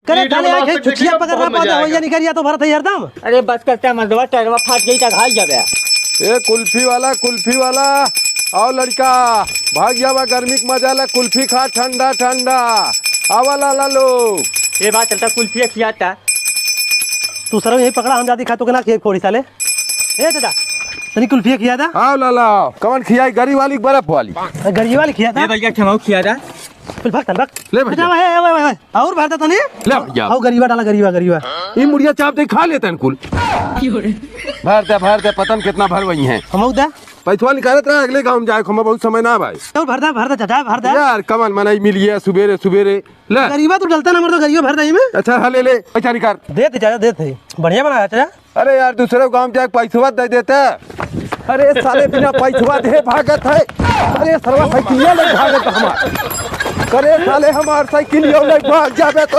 करे डाले आके छुछिया पकड़ रहा पाता हो या नहीं करिया तो भरत है हरदम। अरे बस करता मजदवा टायरवा फाट गई तक हाल जाबे। ए कुल्फी वाला आओ लड़का भाग जावा गर्मी के मजा ला कुल्फी खा ठंडा ठंडा आवा ला लो। ये बात चलता कुल्फी खियाता तू सर यही पकड़ा हम जाती खा तो के ना खेत फोड़ी साले। ए दादा तनी कुल्फी खिया था। आओ ला कवन खियाई गरी वाली बर्फ वाली गरी वाली खिया था। ये भैया खमाऊ खियाता फिर भाग तन भाग ले भैया और भरता तनी ले भैया आओ गरीबा डाला गरीबा ई मुड़िया चाप दे खा लेते हैं कुल भर दे पतन कितना भर वही है हम दा पैसा निकालत रहा अगले गांव में जाए खमा बहुत समय ना भाई तो भरता चाचा भरता यार कमल मनाई मिलिए सुबेरे ले गरीबा तू डलता नंबर तो गरीबा भरता ही में। अच्छा हाँ ले पैसा निकाल देते चाचा देते बढ़िया बनाया चाचा। अरे यार दूसरे गांव जाके पैसा दे देते। अरे साले बिना पैसा दे भागत है। अरे सरवा साइकिल ले भागत हमार। अरे साले हमार साइकिल ले भाग जाबे तो